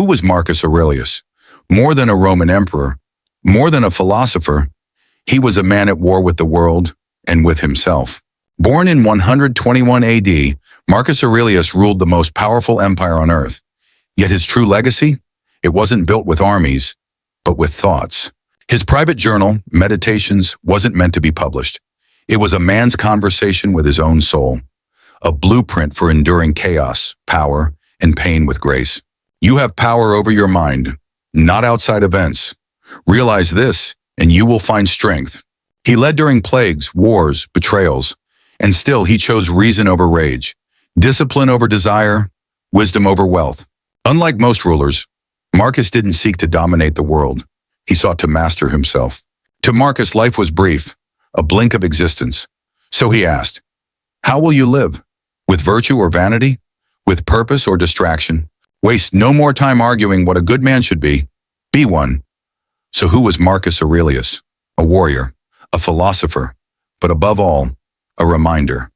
Who was Marcus Aurelius? More than a Roman emperor, more than a philosopher, he was a man at war with the world and with himself. Born in 121 AD, Marcus Aurelius ruled the most powerful empire on earth. Yet his true legacy? It wasn't built with armies, but with thoughts. His private journal, Meditations, wasn't meant to be published. It was a man's conversation with his own soul, a blueprint for enduring chaos, power, and pain with grace. You have power over your mind, not outside events. Realize this, and you will find strength. He led during plagues, wars, betrayals, and still he chose reason over rage, discipline over desire, wisdom over wealth. Unlike most rulers, Marcus didn't seek to dominate the world. He sought to master himself. To Marcus, life was brief, a blink of existence. So he asked, how will you live? With virtue or vanity? With purpose or distraction? Waste no more time arguing what a good man should be. Be one. So who was Marcus Aurelius? A warrior, a philosopher, but above all, a reminder.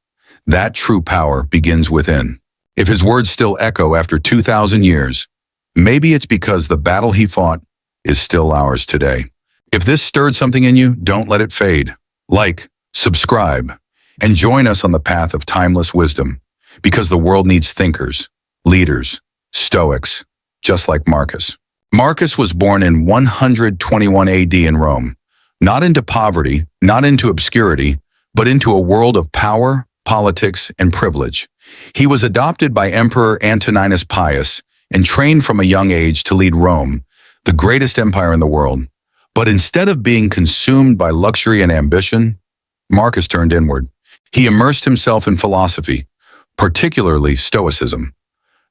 That true power begins within. If his words still echo after 2,000 years, maybe it's because the battle he fought is still ours today. If this stirred something in you, don't let it fade. Like, subscribe, and join us on the path of timeless wisdom, because the world needs thinkers, leaders, Stoics, just like Marcus. Marcus was born in 121 AD in Rome, not into poverty, not into obscurity, but into a world of power, politics, and privilege. He was adopted by Emperor Antoninus Pius and trained from a young age to lead Rome, the greatest empire in the world. But instead of being consumed by luxury and ambition, Marcus turned inward. He immersed himself in philosophy, particularly Stoicism,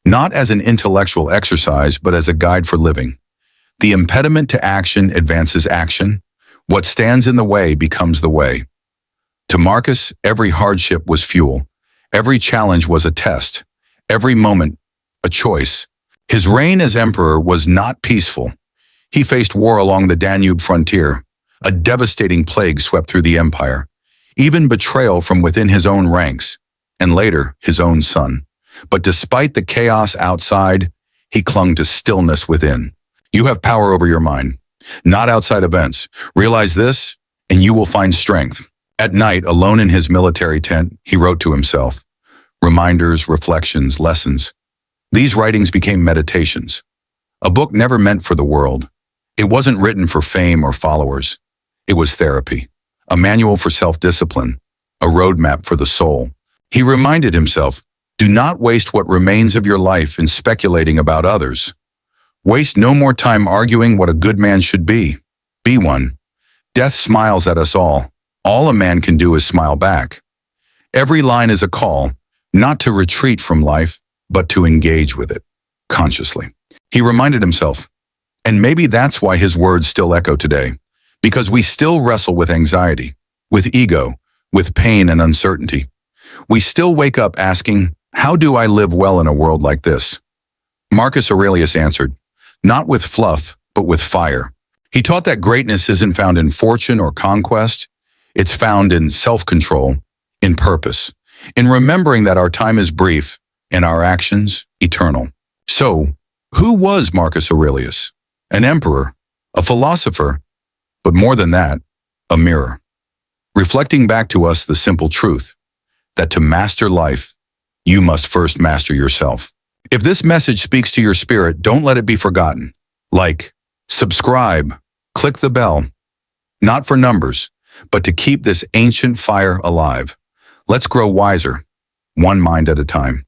not as an intellectual exercise, but as a guide for living. The impediment to action advances action. What stands in the way becomes the way. To Marcus, every hardship was fuel. Every challenge was a test. Every moment, a choice. His reign as emperor was not peaceful. He faced war along the Danube frontier. A devastating plague swept through the empire. Even betrayal from within his own ranks, and later his own son. But despite the chaos outside, he clung to stillness within. You have power over your mind, not outside events. Realize this, and you will find strength. At night, alone in his military tent, he wrote to himself. Reminders, reflections, lessons. These writings became meditations. A book never meant for the world. It wasn't written for fame or followers. It was therapy, a manual for self-discipline, a roadmap for the soul. He reminded himself, do not waste what remains of your life in speculating about others. Waste no more time arguing what a good man should be. Be one. Death smiles at us all. All a man can do is smile back. Every line is a call, not to retreat from life, but to engage with it, consciously. He reminded himself, and maybe that's why his words still echo today, because we still wrestle with anxiety, with ego, with pain and uncertainty. We still wake up asking, how do I live well in a world like this? Marcus Aurelius answered, not with fluff, but with fire. He taught that greatness isn't found in fortune or conquest. It's found in self-control, in purpose, in remembering that our time is brief and our actions eternal. So, who was Marcus Aurelius? An emperor, a philosopher, but more than that, a mirror. Reflecting back to us the simple truth that to master life, you must first master yourself. If this message speaks to your spirit, don't let it be forgotten. Like, subscribe, click the bell, not for numbers, but to keep this ancient fire alive. Let's grow wiser, one mind at a time.